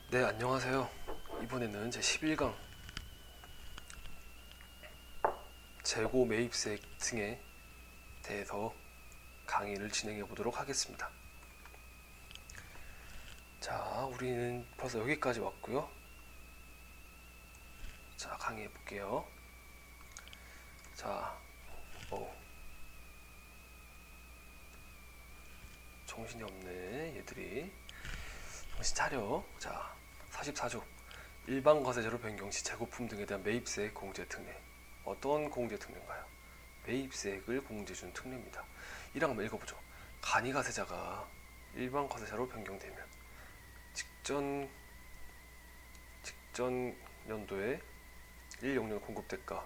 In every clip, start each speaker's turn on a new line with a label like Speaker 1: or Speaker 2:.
Speaker 1: 네, 안녕하세요. 이번에는 제 11강 재고 매입세 등에 대해서 강의를 진행해 보도록 하겠습니다. 자, 우리는 벌써 여기까지 왔고요. 자, 강의해 볼게요. 자, 정신이 없네, 얘들이. 정신 차려. 자, 44조. 일반 과세자로 변경 시 재고품 등에 대한 매입세 공제 특례. 어떤 공제 특례인가요? 매입세액을 공제 준 특례입니다. 1랑 한번 읽어보죠. 간이과세자가 일반 과세자로 변경되면 직전 연도에 1학년 공급 대가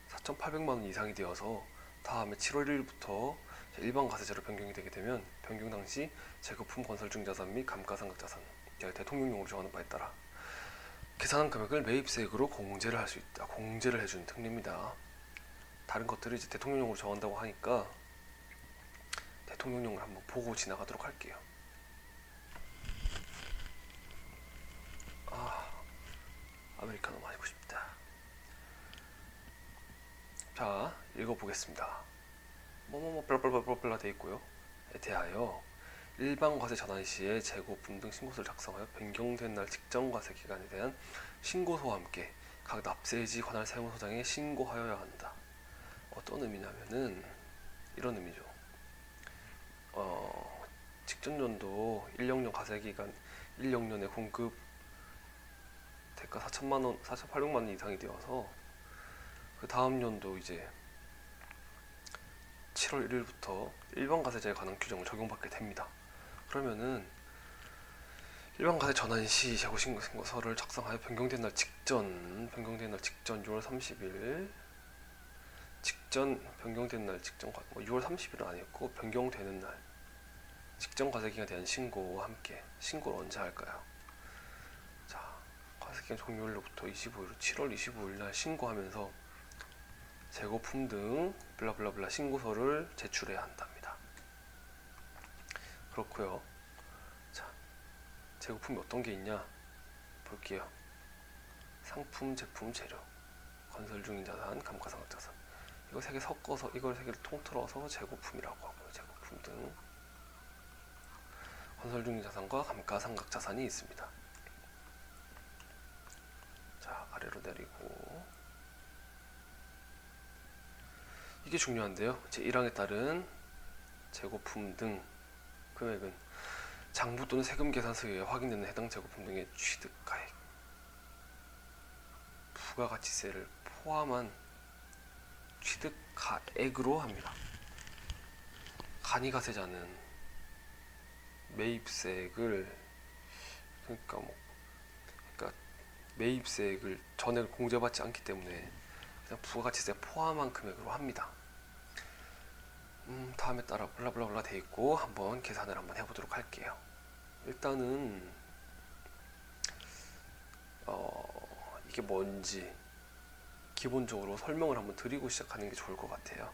Speaker 1: 4,800만 원 이상이 되어서 다음에 7월 1일부터 일반 과세자로 변경이 되게 되면 변경 당시 재거품 건설 중 자산 및 감가상각 자산 대통령령으로 정하는 바에 따라 계산한 금액을 매입세액으로 공제를 할 수 있다. 공제를 해주는 특례입니다. 다른 것들을 이제 대통령령으로 정한다고 하니까 대통령령을 한번 보고 지나가도록 할게요. 아메리카노 마시고 싶다. 자, 읽어보겠습니다. 블라블라블라 돼 있고요. 대하여 일반 과세 전환 시에 재고품 등 신고서를 작성하여 변경된 날 직전 과세 기간에 대한 신고서와 함께 각 납세지 관할 세무서장에 신고하여야 한다. 어떤 의미냐면은 이런 의미죠. 직전 연도 1학년 과세 기간 1학년에 공급 대가 4,800만 원 이상이 되어서 그 다음 연도 이제 7월 1일부터 일반 과세자에 관한 규정을 적용받게 됩니다. 그러면은 일반 과세 전환 시 재고 신고서를 작성하여 변경된 날 직전 6월 30일 변경된 날 직전 6월 30일은 아니었고 변경되는 날 직전 과세기간에 대한 신고와 함께 신고를 언제 할까요? 자, 과세기간 종료일로부터 25일 7월 25일 날 신고하면서 재고품 등 블라블라블라 신고서를 제출해야 한답니다. 그렇고요. 자, 재고품이 어떤 게 있냐 볼게요. 상품, 제품, 재료, 건설 중인 자산, 감가상각 자산. 이거 세 개 섞어서 이걸 세 개를 통틀어서 재고품이라고 하고요. 재고품 등 건설 중인 자산과 감가상각 자산이 있습니다. 자, 아래로 내리고 이게 중요한데요. 제1항에 따른 재고품 등 금액은 장부 또는 세금 계산서에 의해 확인되는 해당 재고품 등의 취득가액, 부가가치세를 포함한 취득가액으로 합니다. 간이가세자는 매입세액을 그러니까 매입세액을 전액 공제받지 않기 때문에 그냥 부가가치세 포함한 금액으로 합니다. 다음에 따라 블라블라블라 돼 있고 한번 계산을 한번 해보도록 할게요. 일단은 이게 뭔지 기본적으로 설명을 한번 드리고 시작하는 게 좋을 것 같아요.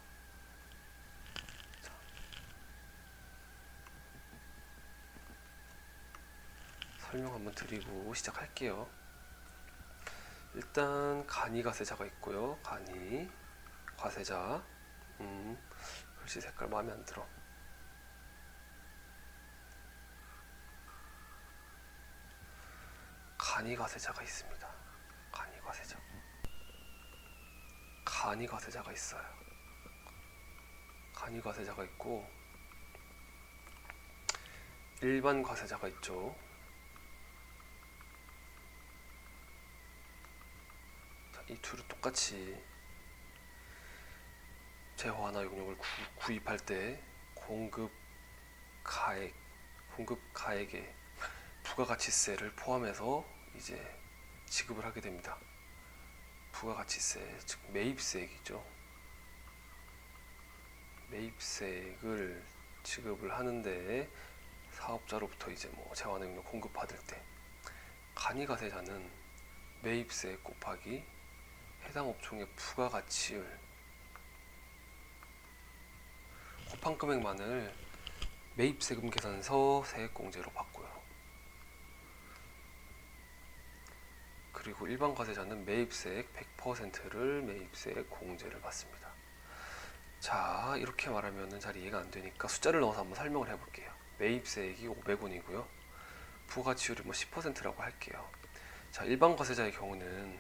Speaker 1: 설명 한번 드리고 시작할게요. 일단 간이과세자가 있고요. 간이 과세자. 글씨 색깔 마음에 안 들어. 간이과세자가 있습니다. 간이과세자가 있어요. 간이과세자가 있고 일반 과세자가 있죠. 이 둘을 똑같이 재화나 용역을 구입할 때 공급 가액에 부가가치세를 포함해서 이제 지급을 하게 됩니다. 부가가치세, 즉 매입세액이죠. 매입세액을 지급을 하는데 사업자로부터 이제 뭐 재화나 용역 공급받을 때 간이과세자는 매입세액 곱하기 해당 업종의 부가가치율 곱한 금액만을 매입세금 계산서 세액공제로 받고요. 그리고 일반 과세자는 매입세액 100%를 매입세액 공제를 받습니다. 자, 이렇게 말하면 잘 이해가 안 되니까 숫자를 넣어서 한번 설명을 해볼게요. 매입세액이 500원이고요. 부가가치율이 10%라고 할게요. 자, 일반 과세자의 경우는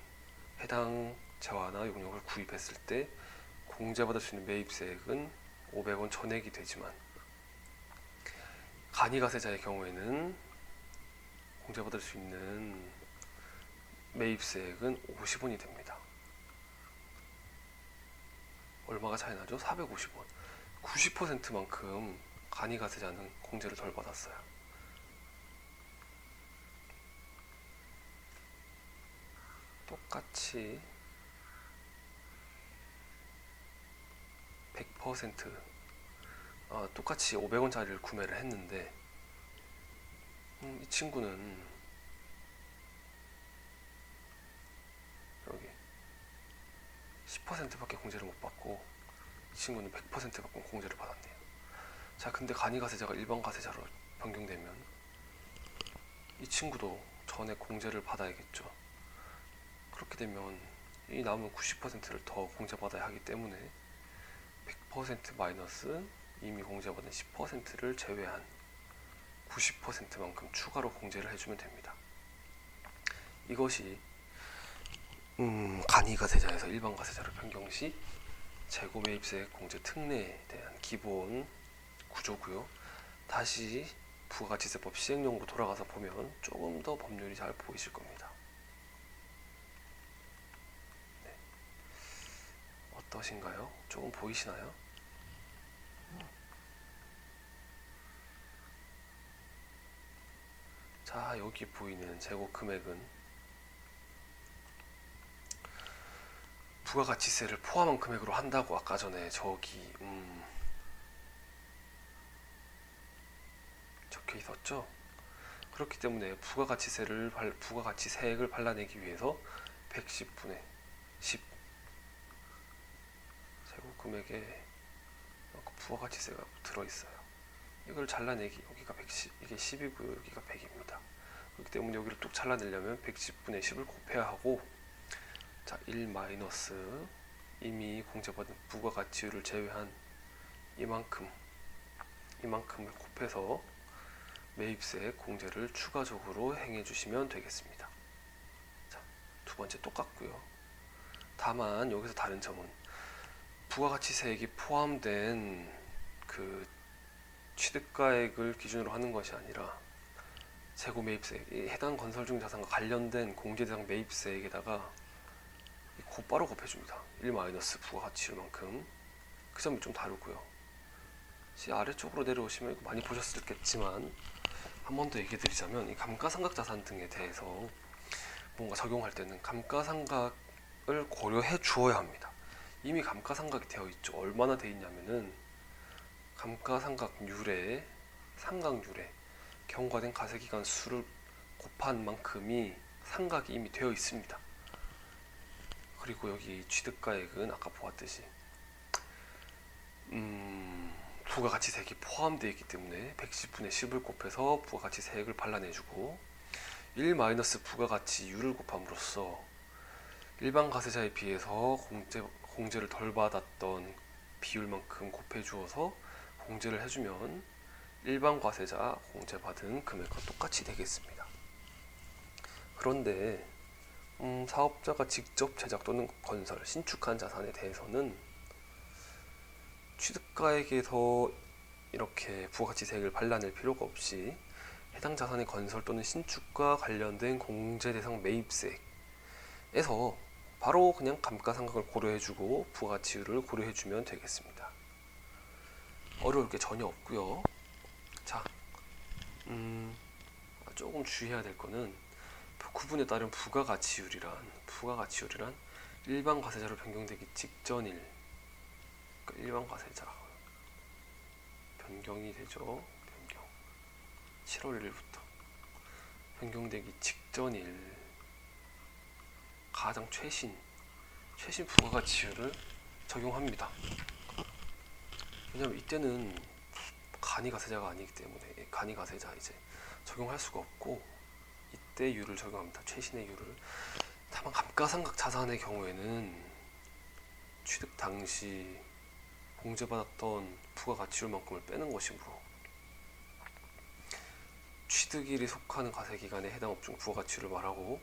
Speaker 1: 해당 재화나 용역을 구입했을 때 공제받을 수 있는 매입세액은 500원 전액이 되지만, 간이가세자의 경우에는 공제받을 수 있는 매입세액은 50원이 됩니다. 얼마가 차이 나죠? 450원. 90%만큼 간이가세자는 공제를 덜 받았어요. 똑같이 100% 똑같이 500원짜리를 구매를 했는데 이 친구는 여기 10%밖에 공제를 못 받고 이 친구는 100%밖에 공제를 받았네요. 자, 근데 간이가세자가 일반 가세자로 변경되면 이 친구도 전액 공제를 받아야겠죠. 그렇게 되면 이 남은 90%를 더 공제받아야 하기 때문에 100% 마이너스 이미 공제받은 10%를 제외한 90%만큼 추가로 공제를 해주면 됩니다. 이것이 간이가세자에서 일반 가세자로 변경 시 재고 매입세액 공제 특례에 대한 기본 구조고요. 다시 부가가치세법 시행령으로 돌아가서 보면 조금 더 법률이 잘 보이실 겁니다. 네. 어떠신가요? 조금 보이시나요? 자, 여기 보이는 재고 금액은 부가가치세를 포함한 금액으로 한다고 아까 전에 저기 적혀 있었죠. 그렇기 때문에 부가가치세액을 발라내기 위해서 110분의 10 재고 금액에 부가가치세가 들어있어요. 이걸 잘라내기, 여기가 110, 이게 10이고요, 여기가 100입니다. 그렇기 때문에 여기를 뚝 잘라내려면 110분의 10을 곱해야 하고, 자, 1 마이너스 이미 공제받은 부가가치율을 제외한 이만큼을 곱해서 매입세 공제를 추가적으로 행해 주시면 되겠습니다. 자, 두 번째 똑같고요. 다만 여기서 다른 점은 부가가치세액이 포함된 그 취득가액을 기준으로 하는 것이 아니라 재고 매입세액, 해당 건설 중 자산과 관련된 공제 대상 매입세액에다가 곧바로 곱해줍니다. 1 마이너스 부가가치율만큼. 그 점이 좀 다르고요. 아래쪽으로 내려오시면 이거 많이 보셨겠지만 한 번 더 얘기해 드리자면, 이 감가상각 자산 등에 대해서 뭔가 적용할 때는 감가상각을 고려해 주어야 합니다. 이미 감가상각이 되어 있죠. 얼마나 되어 있냐면은 감가상각률에 상각률에 경과된 가세기간 수를 곱한 만큼이 상각이 이미 되어 있습니다. 그리고 여기 취득가액은 아까 보았듯이 부가가치세액이 포함되어 있기 때문에 110분의 10을 곱해서 부가가치세액을 발라내주고 1 마이너스 부가가치율을 곱함으로써 일반 가세자에 비해서 공제를 덜 받았던 비율만큼 곱해주어서 공제를 해주면 일반 과세자 공제받은 금액과 똑같이 되겠습니다. 그런데 사업자가 직접 제작 또는 건설, 신축한 자산에 대해서는 취득가액에서 이렇게 부가가치세액을 발라낼 필요가 없이 해당 자산의 건설 또는 신축과 관련된 공제 대상 매입세액에서 바로 그냥 감가상각을 고려해주고 부가가치율을 고려해주면 되겠습니다. 어려울 게 전혀 없고요. 자, 조금 주의해야 될 거는 구분에 따른 부가가치율이란 일반 과세자로 변경되기 직전일, 그러니까 일반 과세자 변경이 되죠. 변경 7월 1일부터 변경되기 직전일 가장 최신 부가가치율을 적용합니다. 왜냐면 이때는 간이가세자가 아니기 때문에 간이가세자 이제 적용할 수가 없고 이때 율을 적용합니다. 최신의 율을. 다만 감가상각 자산의 경우에는 취득 당시 공제받았던 부가가치율만큼을 빼는 것이므로 취득일이 속하는 과세기간에 해당 업종 부가가치율을 말하고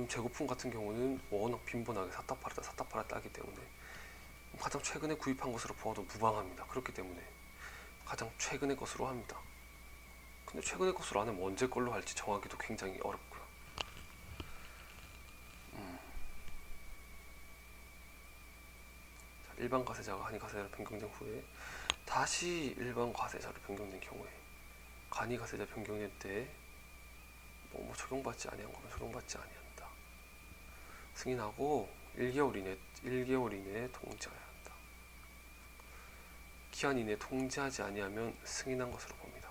Speaker 1: 재고품 같은 경우는 워낙 빈번하게 샀다 팔았다 하기 때문에 가장 최근에 구입한 것으로 보아도 무방합니다. 그렇기 때문에 가장 최근의 것으로 합니다. 근데 최근의 것으로 안 하면 언제 걸로 할지 정하기도 굉장히 어렵고요. 일반 과세자가 간이 과세자로 변경된 후에 다시 일반 과세자로 변경된 경우에 간이 과세자 변경될 때 뭐 적용받지 아니한 거면 적용받지 아니한다. 승인하고 1개월 이내에 통지하여야 한다. 기한 이내에 통지하지 아니하면 승인한 것으로 봅니다.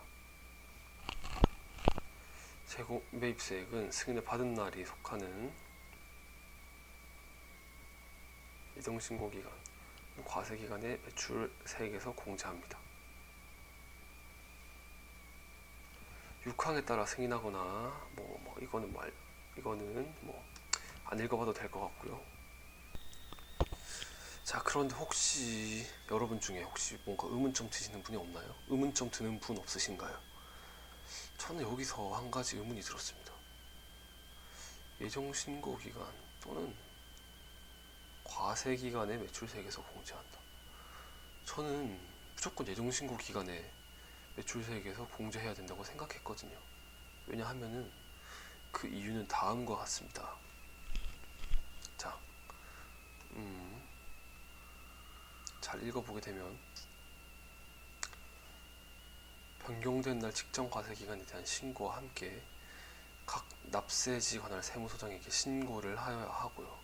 Speaker 1: 재고 매입세액은 승인을 받은 날이 속하는 예정신고기간, 과세기간의 매출세액에서 공제합니다. 6항에 따라 승인하거나 이거는 안 읽어봐도 될 것 같고요. 자, 그런데 혹시 여러분 중에 혹시 뭔가 의문점 드시는 분이 없나요? 의문점 드는 분 없으신가요? 저는 여기서 한 가지 의문이 들었습니다. 예정신고기간 또는 과세기간의 매출세액에서 공제한다. 저는 무조건 예정신고기간에 매출세액에서 공제해야 된다고 생각했거든요. 왜냐하면은 그 이유는 다음과 같습니다. 자, 잘 읽어보게 되면 변경된 날 직전 과세기간에 대한 신고와 함께 각 납세지 관할 세무서장에게 신고를 하여야 하고요.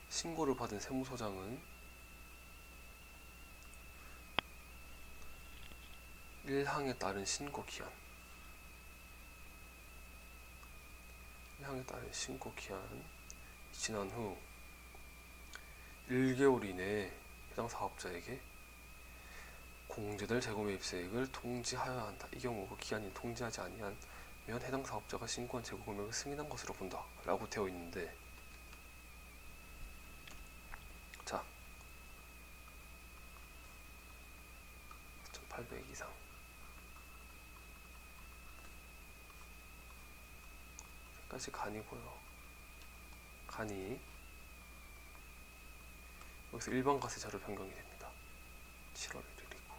Speaker 1: 신고를 받은 세무서장은 1항에 따른 신고기한 지난 후 1개월 이내에 해당 사업자에게 공제될 재고매입세액을 통지하여야 한다. 이 경우 그 기한이 통지하지 아니하면 해당 사업자가 신고한 재고금액을 승인한 것으로 본다 라고 되어 있는데, 자, 1800 이상 까지 간이고요. 간이 여기서 일반 과세자로 변경이 됩니다. 7월 1일이고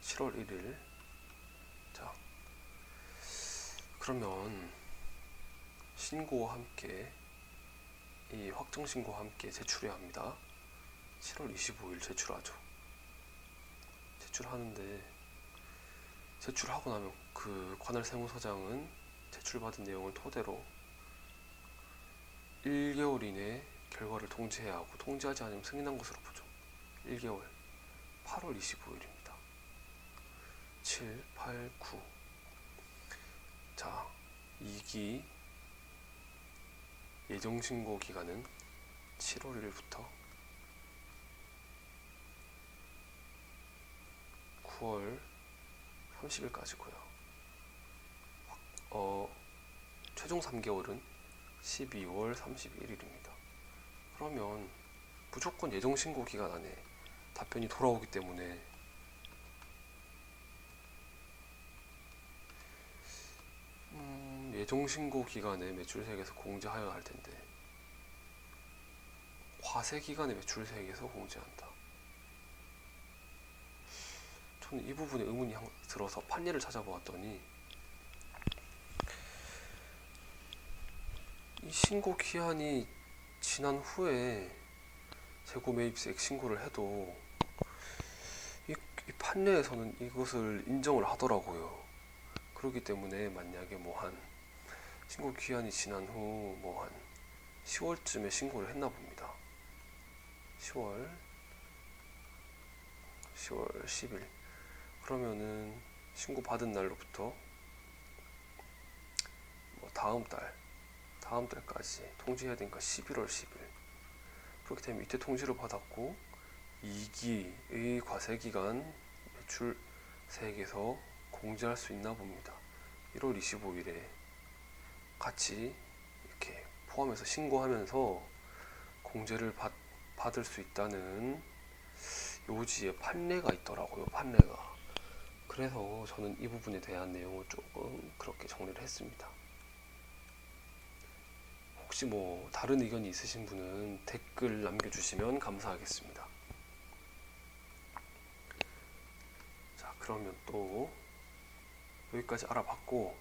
Speaker 1: 7월 1일. 자, 그러면 신고와 함께 이 확정 신고와 함께 제출해야 합니다. 7월 25일 제출하죠. 제출하는데 제출하고 나면 그 관할 세무서장은 제출받은 내용을 토대로 1개월 이내에 결과를 통지해야 하고, 통지하지 않으면 승인한 것으로 보죠. 1개월 8월 25일입니다. 7, 8, 9. 자, 2기 예정신고 기간은 7월 1일부터 9월 30일까지고요. 최종 3개월은 12월 31일입니다. 그러면 무조건 예정신고 기간 안에 답변이 돌아오기 때문에 예정신고 기간에 매출세액에서 공제하여야 할 텐데 과세기간에 매출세액에서 공제한다. 저는 이 부분에 의문이 들어서 판례를 찾아보았더니 이 신고 기한이 지난 후에 재고 매입세액 신고를 해도 이 판례에서는 이것을 인정을 하더라고요. 그렇기 때문에 만약에 한 신고 기한이 지난 후 한 10월쯤에 신고를 했나 봅니다. 10월 10일. 그러면은 신고 받은 날로부터 다음 달까지 통지해야 되니까 11월 10일. 그렇게 되면 이때 통지를 받았고 2기의 과세기간 세액에서 공제할 수 있나 봅니다. 1월 25일에 같이 이렇게 포함해서 신고하면서 공제를 받을 수 있다는 요지의 판례가 있더라고요. 판례가. 그래서 저는 이 부분에 대한 내용을 조금 그렇게 정리를 했습니다. 혹시 뭐 다른 의견이 있으신 분은 댓글 남겨주시면 감사하겠습니다. 자, 그러면 또 여기까지 알아봤고,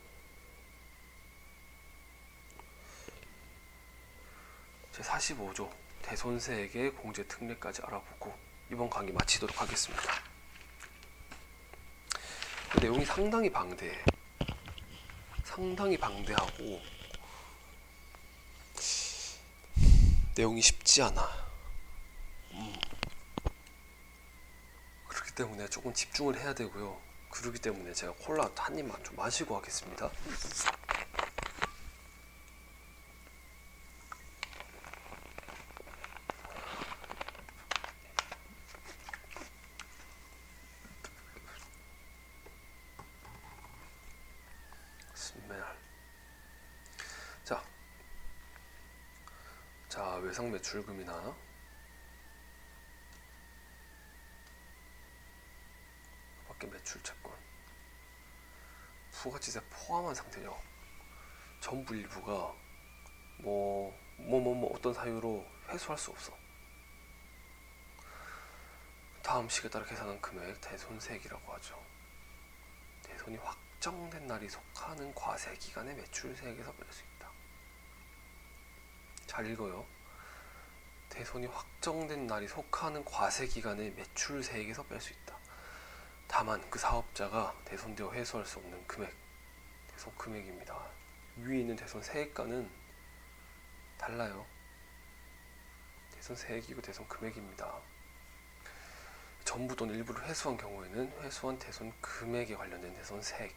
Speaker 1: 제45조 대손세액의 공제 특례까지 알아보고 이번 강의 마치도록 하겠습니다. 그 내용이 상당히 방대하고 내용이 쉽지 않아. 그렇기 때문에 조금 집중을 해야 되고요. 그렇기 때문에 제가 콜라 한 입만 좀 마시고 하겠습니다. 자, 외상 매출금이나 밖에 매출 채권, 부가치세 포함한 상태죠. 전부 일부가 뭐 어떤 사유로 회수할 수 없어. 다음 식에 따라 계산한 금액 대손세액이라고 하죠. 대손이 확정된 날이 속하는 과세 기간의 매출세액에서 뺄 수 있다. 잘 읽어요. 대손이 확정된 날이 속하는 과세 기간의 매출세액에서 뺄 수 있다. 다만 그 사업자가 대손되어 회수할 수 없는 금액, 대손 금액입니다. 위에 있는 대손 세액과는 달라요. 대손 세액이고 대손 금액입니다. 전부 또는 일부를 회수한 경우에는 회수한 대손 금액에 관련된 대손 세액,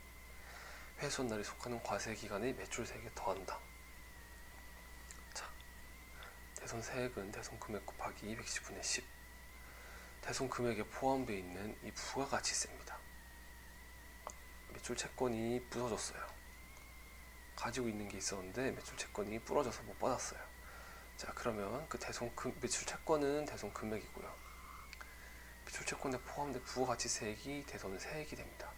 Speaker 1: 회수한 날이 속하는 과세 기간의 매출 세액에 더한다. 자, 대손 세액은 대손 금액 곱하기 110분의 10. 대손 금액에 포함되어 있는 이 부가가치세입니다. 매출 채권이 부서졌어요. 가지고 있는 게 있었는데 매출 채권이 부러져서 못 받았어요. 자, 그러면 그 매출 채권은 대손 금액이고요. 매출 채권에 포함된 부가가치세액이 대손 세액이 됩니다.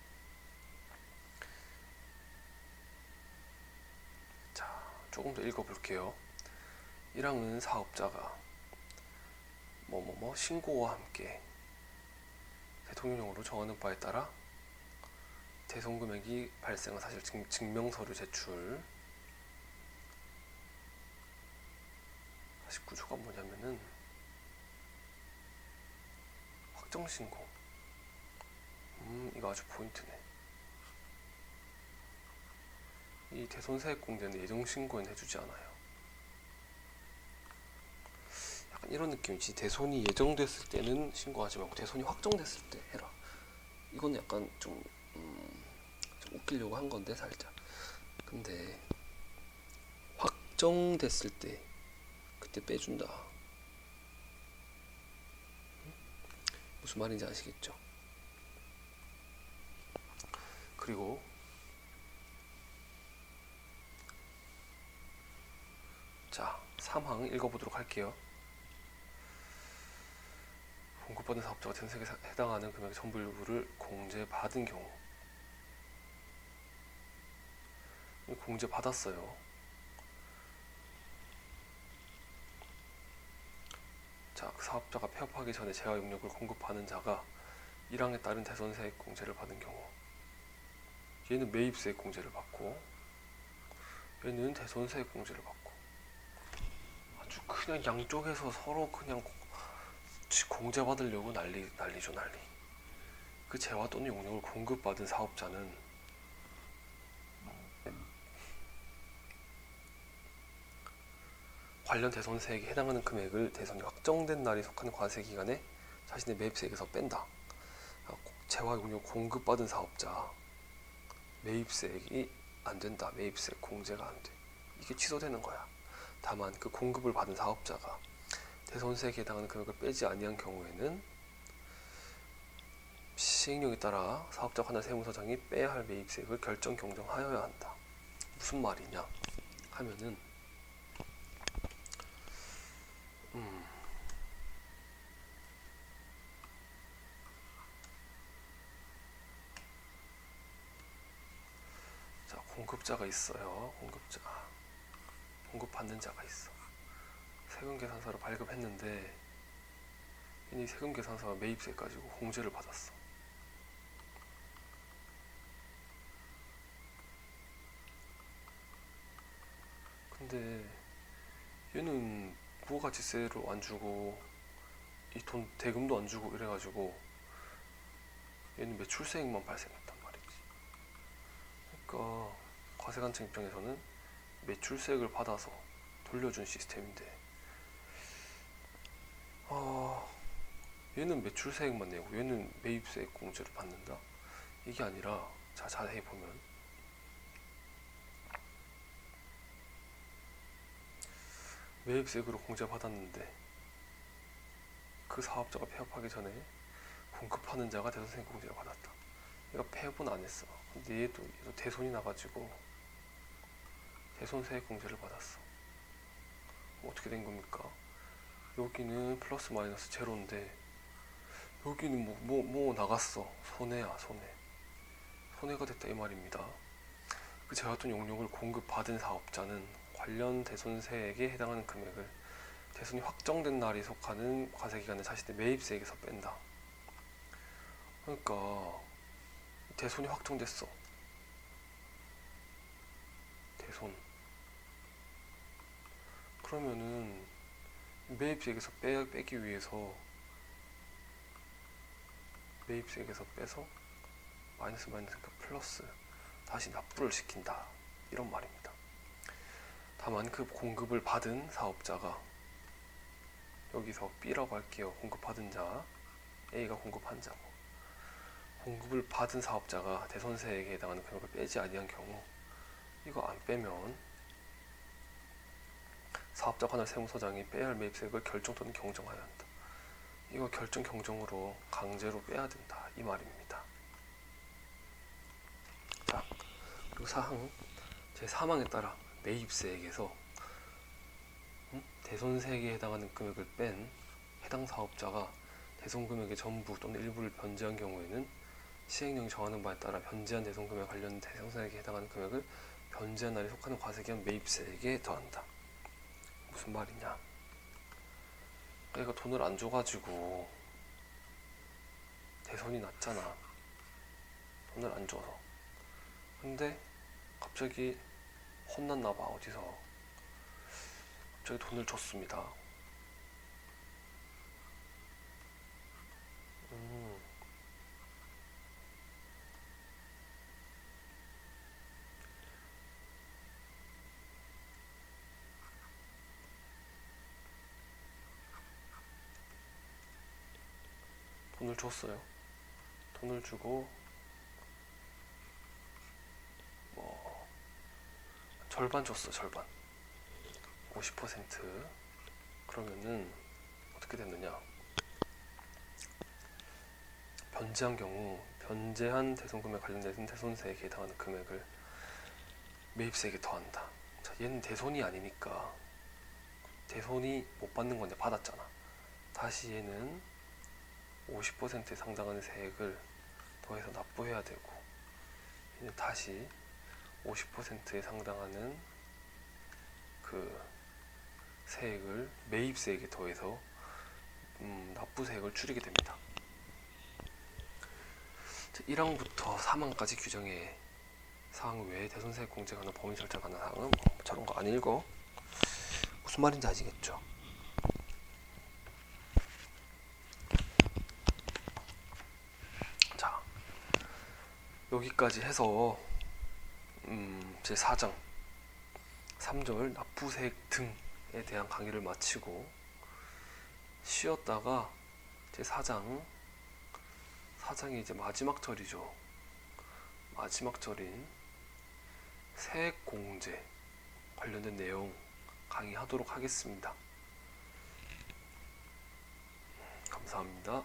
Speaker 1: 자, 조금 더 읽어볼게요. 1항은 사업자가 신고와 함께 대통령령으로 정하는 바에 따라 대손 금액이 발생한 사실 증명서류 제출. 49조가 뭐냐면은 확정신고. 이거 아주 포인트네. 이 대손세액 공제는 예정신고는 해주지 않아요. 약간 이런 느낌이지. 대손이 예정됐을 때는 신고하지 말고 대손이 확정됐을 때 해라. 이건 약간 좀 웃기려고 한 건데 살짝. 근데 확정됐을 때 그때 빼준다. 무슨 말인지 아시겠죠? 그리고 자, 3항 읽어보도록 할게요. 공급받은 사업자가 대손세액에 해당하는 금액의 전부 일부를 공제받은 경우, 공제받았어요. 자, 그 사업자가 폐업하기 전에 재화 용역을 공급하는 자가 1항에 따른 대손세액 공제를 받은 경우, 얘는 매입세액 공제를 받고 얘는 대손세액 공제를 받고, 아주 그냥 양쪽에서 서로 그냥 공제받으려고 난리죠. 그 재화 또는 용역을 공급받은 사업자는 관련 대손세액에 해당하는 금액을 대손이 확정된 날이 속하는 과세기간에 자신의 매입세액에서 뺀다. 재화 용역 공급받은 사업자 매입세액이 안 된다. 매입세액 공제가 안 돼. 이게 취소되는 거야. 다만 그 공급을 받은 사업자가 대손세액에 해당하는 금액을 빼지 아니한 경우에는 시행령에 따라 사업자 관할 세무서장이 빼야 할 매입세액을 결정 경정하여야 한다. 무슨 말이냐 하면은 자, 공급자가 있어요. 공급받는 자가 있어. 세금계산서를 발급했는데 이 세금계산서가 매입세 가지고 공제를 받았어. 근데 얘는 부가가치세로 안 주고 이 돈 대금도 안 주고 이래가지고 얘는 매출세액만 발생했단 말이지. 그러니까 과세관청 입장에서는 매출세액을 받아서 돌려준 시스템인데 얘는 매출세액만 내고 얘는 매입세액 공제를 받는다? 이게 아니라 자, 자세히 보면 매입세액으로 공제받았는데 그 사업자가 폐업하기 전에 공급하는 자가 대손세액 공제를 받았다. 얘가 폐업은 안 했어. 근데 얘도 대손이 나가지고 대손세액 공제를 받았어. 어떻게 된 겁니까? 여기는 플러스 마이너스 제로인데 여기는 뭐 나갔어. 손해야, 손해. 손해가 됐다 이 말입니다. 그 제가 던 용역을 공급받은 사업자는 관련 대손세액에 해당하는 금액을 대손이 확정된 날이 속하는 과세기간의 자신의 매입세액에서 뺀다. 그러니까 대손이 확정됐어. 대손. 그러면은 매입세액에서 빼기 위해서 매입세액에서 빼서 마이너스 그러니까 플러스 다시 납부를 시킨다 이런 말입니다. 다만 그 공급을 받은 사업자가 여기서 B라고 할게요. 공급받은 자 A가 공급한 자고 공급을 받은 사업자가 대손세액에 해당하는 금액을 빼지 아니한 경우 이거 안 빼면 사업자 관할 세무서장이 빼야 할 매입세액을 결정 또는 경정하여야 한다. 이거 결정 경정으로 강제로 빼야 된다 이 말입니다. 자, 그리고 사항 제3항에 따라 매입세액에서 대손세액에 해당하는 금액을 뺀 해당 사업자가 대손금액의 전부 또는 일부를 변제한 경우에는 시행령이 정하는 바에 따라 변제한 대손금액 관련 대손세액에 해당하는 금액을 변제한 날에 속하는 과세기간 매입세액에 더한다. 무슨 말이냐? 그러니까 돈을 안 줘가지고 대손이 났잖아. 돈을 안 줘서. 근데 갑자기 혼났나봐 어디서. 갑자기 돈을 줬습니다. 돈을 줬어요. 돈을 주고 뭐 절반 줬어. 절반 50%. 그러면은 어떻게 됐느냐? 변제한 경우 변제한 대손금액 관련된 대손세액에 해당하는 금액을 매입세액에 더한다. 자, 얘는 대손이 아니니까 대손이 못 받는 건데 받았잖아. 다시 얘는 50%에 상당하는 세액을 더해서 납부해야 되고 얘는 다시 50%에 상당하는 그 세액을 매입세액에 더해서 납부세액을 줄이게 됩니다. 1항부터 3항까지 규정의 사항 외에 대손세액 공제 관한 범위 설정하는 사항은 뭐 저런 거 안 읽어. 무슨 말인지 아시겠죠? 자, 여기까지 해서 제4장 3절 납부세액 등에 대한 강의를 마치고 쉬었다가 제4장이 이제 마지막 절이죠. 마지막 절인 세액 공제 관련된 내용 강의하도록 하겠습니다. 감사합니다.